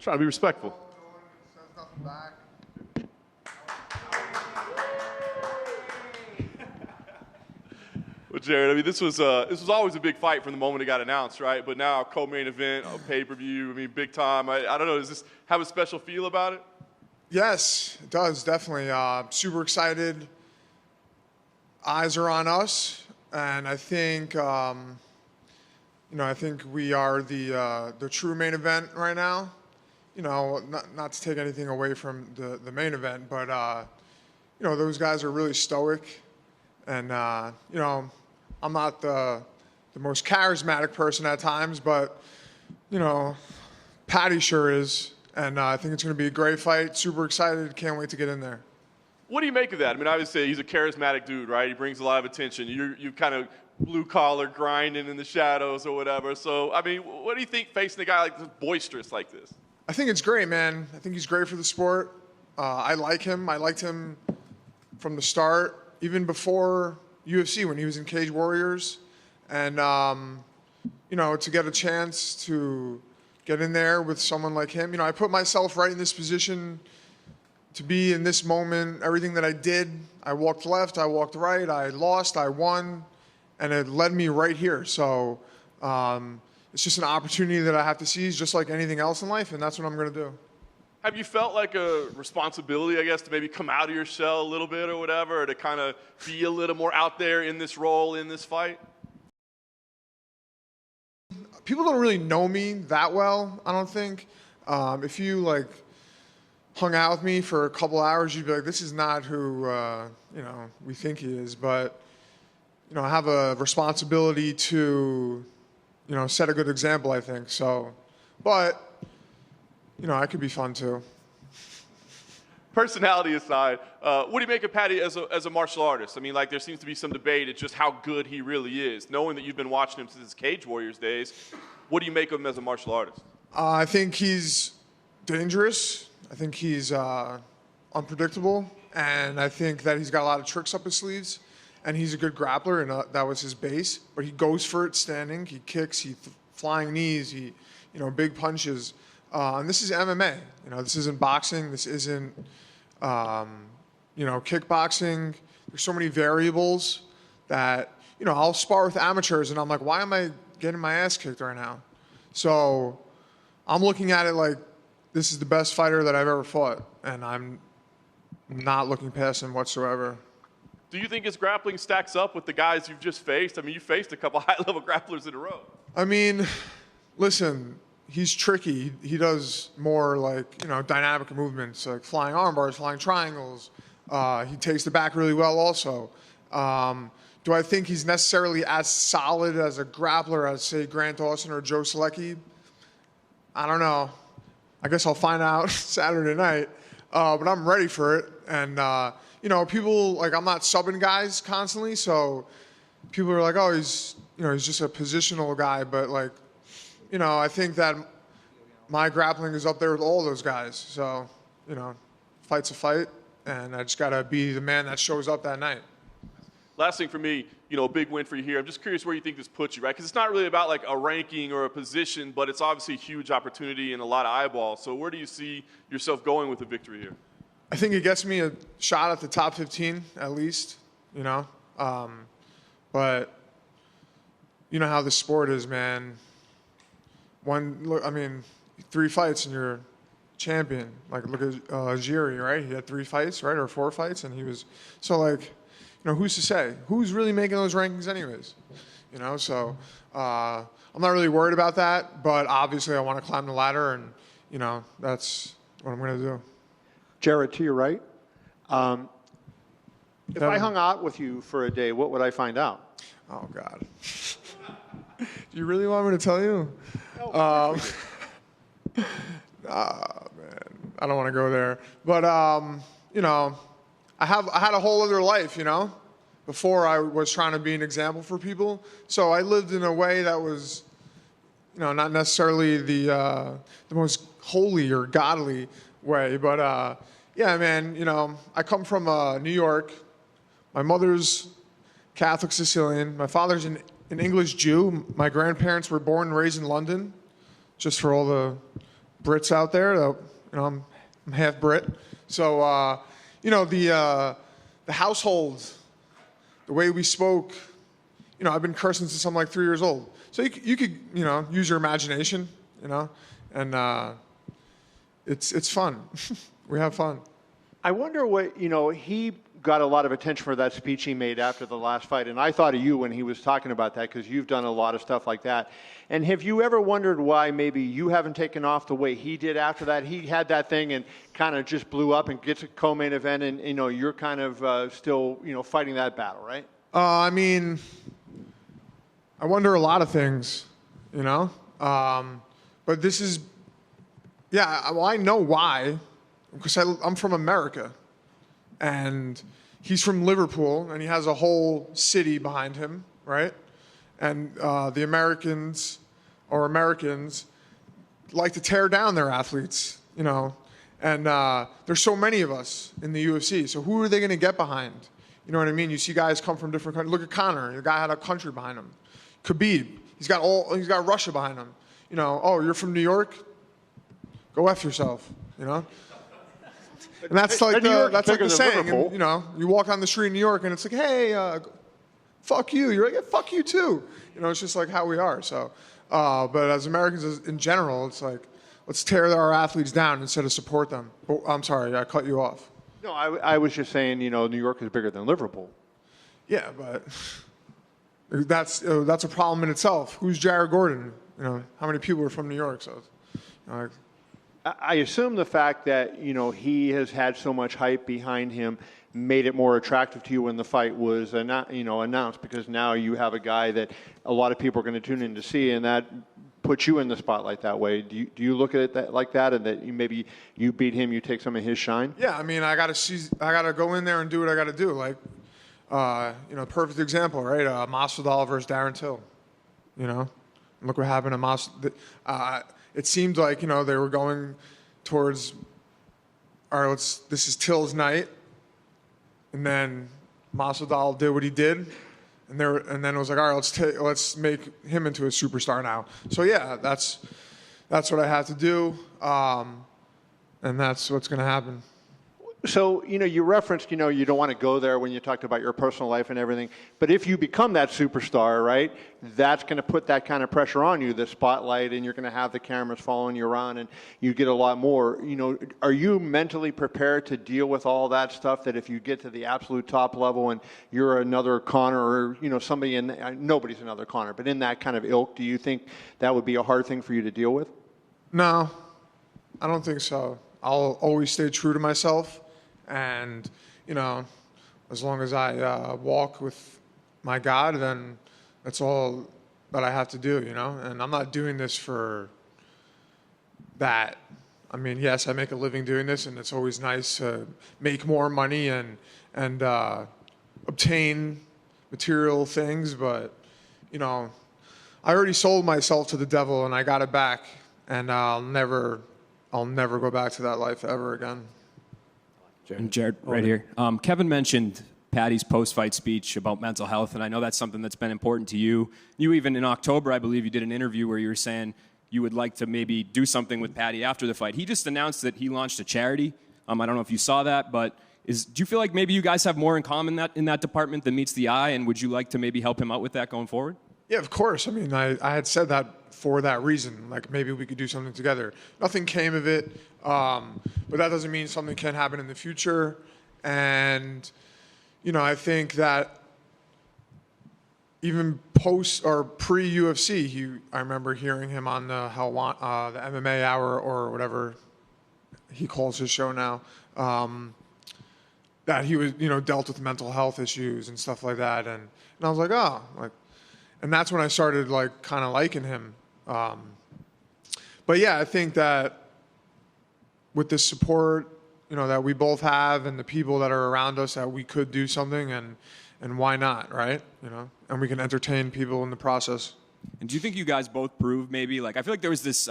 trying to be respectful. Well, Jared, I mean, this was always a big fight from the moment it got announced, right? But now co-main event, pay-per-view, I mean, big time. I don't know, does this have a special feel about it? Yes, it does, definitely. Super excited. Eyes are on us, and I think, I think we are the true main event right now. Not to take anything away from the main event, but those guys are really stoic, and I'm not the most charismatic person at times, but Paddy sure is, and I think it's going to be a great fight. Super excited, can't wait to get in there. What do you make of that? I mean, obviously, he's a charismatic dude, right? He brings a lot of attention. You kind of blue-collar, grinding in the shadows or whatever. So, I mean, what do you think facing a guy like this, boisterous like this? I think it's great, man. I think he's great for the sport. I like him. I liked him from the start, even before UFC when he was in Cage Warriors. And, to get a chance to get in there with someone like him, I put myself right in this position to be in this moment. Everything that I did, I walked left, I walked right, I lost, I won, and it led me right here. So it's just an opportunity that I have to seize, just like anything else in life, and that's what I'm going to do. Have you felt like a responsibility, I guess, to maybe come out of your shell a little bit or whatever, or to kind of be a little more out there in this role, in this fight? People don't really know me that well, I don't think. If you, hung out with me for a couple hours, you'd be like, this is not who, we think he is. But, I have a responsibility to, set a good example, I think. So, but, I could be fun too. Personality aside, what do you make of Paddy as a martial artist? I mean, there seems to be some debate at just how good he really is. Knowing that you've been watching him since his Cage Warriors days, what do you make of him as a martial artist? I think he's dangerous. I think he's unpredictable, and I think that he's got a lot of tricks up his sleeves, and he's a good grappler, and that was his base. But he goes for it standing. He kicks. Flying knees. Big punches. And this is MMA. This isn't boxing. This isn't, kickboxing. There's so many variables that, I'll spar with amateurs, and I'm like, why am I getting my ass kicked right now? So I'm looking at it like, this is the best fighter that I've ever fought, and I'm not looking past him whatsoever. Do you think his grappling stacks up with the guys you've just faced? I mean, you faced a couple high-level grapplers in a row. I mean, listen, he's tricky. He does more dynamic movements, like flying arm bars, flying triangles. He takes the back really well also. Do I think he's necessarily as solid as a grappler as, say, Grant Dawson or Joe Selecki? I don't know. I guess I'll find out Saturday night, but I'm ready for it. And, people, I'm not subbing guys constantly, so people are like, oh, he's just a positional guy. But, I think that my grappling is up there with all those guys. So, fight's a fight, and I just got to be the man that shows up that night. Last thing for me, a big win for you here. I'm just curious where you think this puts you, right? Because it's not really about a ranking or a position, but it's obviously a huge opportunity and a lot of eyeballs. So where do you see yourself going with the victory here? I think it gets me a shot at the top 15 at least, but you know how the sport is, man. 3 fights and you're champion. Look at Jiri, right? He had 3 fights, right? Or 4 fights, and he was who's to say? Who's really making those rankings anyways? So I'm not really worried about that, but obviously I want to climb the ladder, and, that's what I'm going to do. Jared, to your right. If I hung out with you for a day, what would I find out? Oh, God. Do you really want me to tell you? No. Man. I don't want to go there. But, I had a whole other life, before I was trying to be an example for people. So I lived in a way that was, not necessarily the most holy or godly way. But, yeah, man, I come from New York. My mother's Catholic Sicilian. My father's an English Jew. My grandparents were born and raised in London, just for all the Brits out there. I'm half Brit. So, the household, the way we spoke, I've been cursing since I'm like 3 years old. So you could, use your imagination, and it's fun. We have fun. I wonder what, he got a lot of attention for that speech he made after the last fight, and I thought of you when he was talking about that because you've done a lot of stuff like that. And have you ever wondered why maybe you haven't taken off the way he did after that? He had that thing and kind of just blew up and gets a co-main event, and, you're kind of still, fighting that battle, right? I wonder a lot of things, but this is, well, I know why, because I'm from America, and he's from Liverpool, and he has a whole city behind him, right? And the Americans like to tear down their athletes, and there's so many of us in the UFC, so who are they going to get behind? You know what I mean? You see guys come from different countries. Look at Conor. The guy had a country behind him. Khabib. He's got Russia behind him. Oh, you're from New York? Go F yourself, And that's like the saying. And, you walk on the street in New York and it's like, hey, fuck you. You're like, yeah, fuck you too. It's just like how we are. So, but as Americans in general, it's like, let's tear our athletes down instead of support them. Oh, I'm sorry, I cut you off. No, I was just saying, New York is bigger than Liverpool. Yeah, but that's a problem in itself. Who's Jared Gordon? How many people are from New York? So, I assume the fact that, he has had so much hype behind him made it more attractive to you when the fight was announced, because now you have a guy that a lot of people are going to tune in to see, and that puts you in the spotlight that way. Do you look at it like that, and that maybe you beat him, you take some of his shine? Yeah, I gotta go in there and do what I gotta do. Like, perfect example, right? Masvidal versus Darren Till. Look what happened to Masvidal. It seemed like they were going towards, all right, this is Till's night, and then Masvidal did what he did. And then it was like, all right, let's make him into a superstar now. So yeah, that's what I had to do, and that's what's going to happen. So, you referenced, you don't want to go there when you talked about your personal life and everything. But if you become that superstar, right, that's going to put that kind of pressure on you, the spotlight, and you're going to have the cameras following you around, and you get a lot more. Are you mentally prepared to deal with all that stuff, that if you get to the absolute top level and you're another Conor, or, somebody nobody's another Conor, but in that kind of ilk, do you think that would be a hard thing for you to deal with? No, I don't think so. I'll always stay true to myself. And, as long as I walk with my God, then that's all that I have to do, And I'm not doing this for that. Yes, I make a living doing this, and it's always nice to make more money and obtain material things. But, I already sold myself to the devil, and I got it back. And I'll never go back to that life ever again. And Jared, right here. Kevin mentioned Paddy's post-fight speech about mental health, and I know that's something that's been important to you. You even in October, I believe you did an interview where you were saying you would like to maybe do something with Paddy after the fight. He just announced that he launched a charity. I don't know if you saw that, but do you feel like maybe you guys have more in common in that department than meets the eye, and would you like to maybe help him out with that going forward? Yeah, of course. I had said that for that reason. Like, maybe we could do something together. Nothing came of it, but that doesn't mean something can't happen in the future. And, I think that even post or pre-UFC, I remember hearing him on the MMA Hour or whatever he calls his show now, that he was, dealt with mental health issues and stuff like that. And I was like, oh, and that's when I started kind of liking him. But yeah, I think that with the support, that we both have and the people that are around us, that we could do something, and why not, right? And we can entertain people in the process. And do you think you guys both proved maybe, I feel like there was this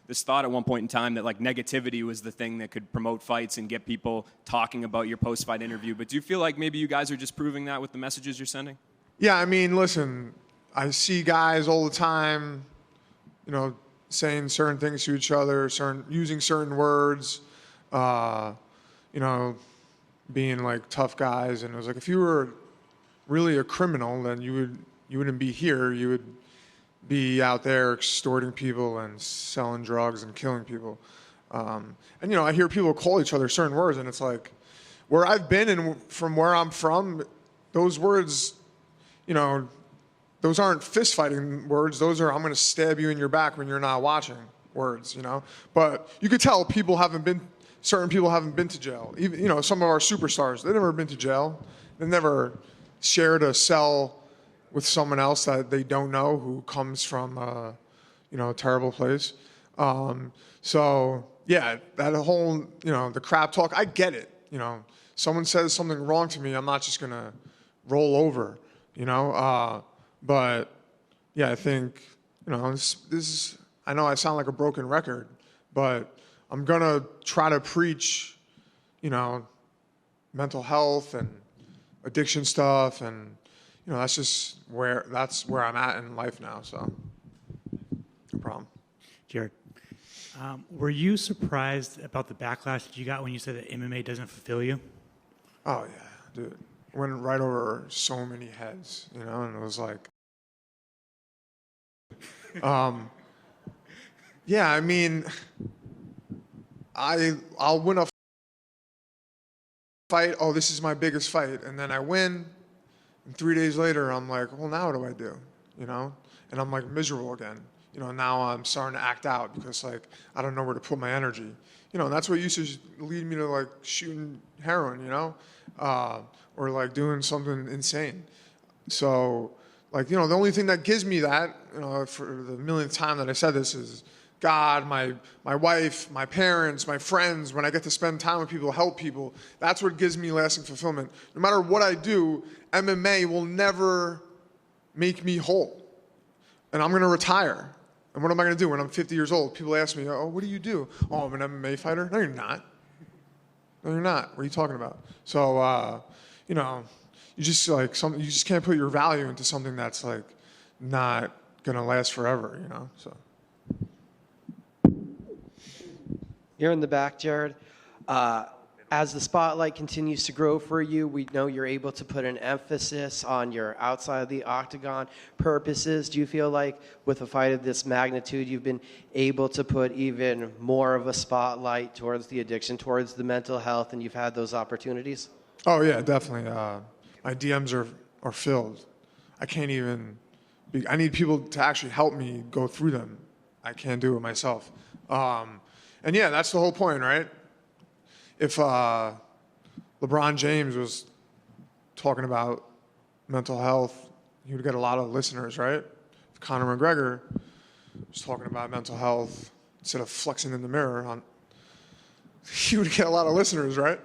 this thought at one point in time that negativity was the thing that could promote fights and get people talking about your post-fight interview. But do you feel like maybe you guys are just proving that with the messages you're sending? Yeah, listen, I see guys all the time, saying certain things to each other, using certain words, you know, being like tough guys. And it was like, if you were really a criminal, then you wouldn't be here. You would be out there extorting people and selling drugs and killing people. And, you know, I hear people call each other certain words, and it's like, where I've been and from where I'm from, those words, you know, those aren't fist fighting words. Those are, I'm going to stab you in your back when you're not watching words, you know. But you could tell certain people haven't been to jail. Even, you know, some of our superstars, they've never been to jail. They've never shared a cell with someone else that they don't know who comes from, you know, a terrible place. So yeah, that whole, you know, the crap talk, I get it. You know, someone says something wrong to me, I'm not just going to roll over, you know. But yeah, I think, you know, this is, I know I sound like a broken record, but I'm going to try to preach, you know, mental health and addiction stuff. And, you know, that's where I'm at in life now. So no problem. Jared, were you surprised about the backlash that you got when you said that MMA doesn't fulfill you? Oh yeah, dude. Went right over so many heads, you know, and it was like, yeah, I mean, I'll win a fight. Oh, this is my biggest fight, and then I win, and 3 days later, I'm like, well, now what do I do, you know? And I'm like miserable again, you know. Now I'm starting to act out because like I don't know where to put my energy, you know. And that's what used to lead me to like shooting heroin, you know, or like doing something insane. So, like, you know, the only thing that gives me that, you know, for the millionth time that I said this, is God, my wife, my parents, my friends. When I get to spend time with people, help people, that's what gives me lasting fulfillment. No matter what I do, MMA will never make me whole. And I'm going to retire. And what am I going to do when I'm 50 years old? People ask me, oh, what do you do? Oh, I'm an MMA fighter. No, you're not. No, you're not. What are you talking about? So, you know, you just can't put your value into something that's like not gonna last forever, you know. So You're in the back, Jared. As the spotlight continues to grow for you, we know you're able to put an emphasis on your outside of the octagon purposes. Do you feel like with a fight of this magnitude, you've been able to put even more of a spotlight towards the addiction, towards the mental health, and you've had those opportunities? Oh yeah, definitely. My DMs are filled. I can't even. I need people to actually help me go through them. I can't do it myself. And yeah, that's the whole point, right? If LeBron James was talking about mental health, he would get a lot of listeners, right? If Conor McGregor was talking about mental health instead of flexing in the mirror, he would get a lot of listeners, right?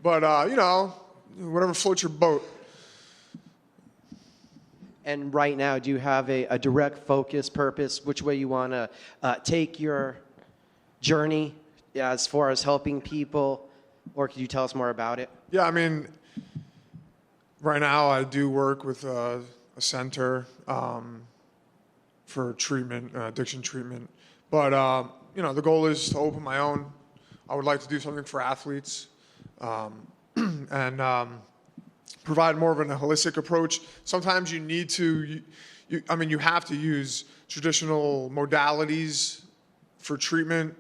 But, you know, whatever floats your boat. And right now, do you have a direct focus, purpose, which way you want to take your journey as far as helping people? Or could you tell us more about it? Yeah, I mean, right now I do work with a center for treatment, addiction treatment. But, you know, the goal is to open my own. I would like to do something for athletes and provide more of a holistic approach. Sometimes you need to, you have to use traditional modalities for treatment,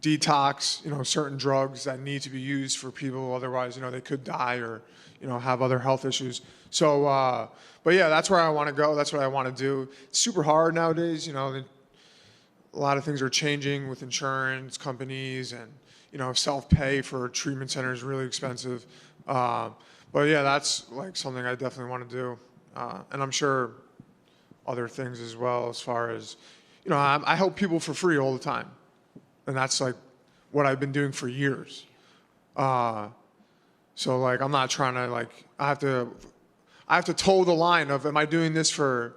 detox, you know, certain drugs that need to be used for people. Otherwise, you know, they could die or, you know, have other health issues. So, but yeah, that's where I want to go. That's what I want to do. It's super hard nowadays. You know, a lot of things are changing with insurance companies and, you know, self-pay for treatment centers is really expensive. But yeah, that's like something I definitely want to do. And I'm sure other things as well, as far as, you know, I help people for free all the time. And that's like what I've been doing for years. So like, I'm not trying to like, I have to toe the line of, am I doing this for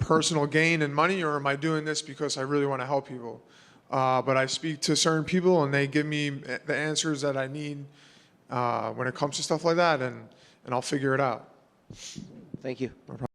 personal gain and money, or am I doing this because I really want to help people? But I speak to certain people and they give me the answers that I need when it comes to stuff like that, and I'll figure it out. Thank you. No problem.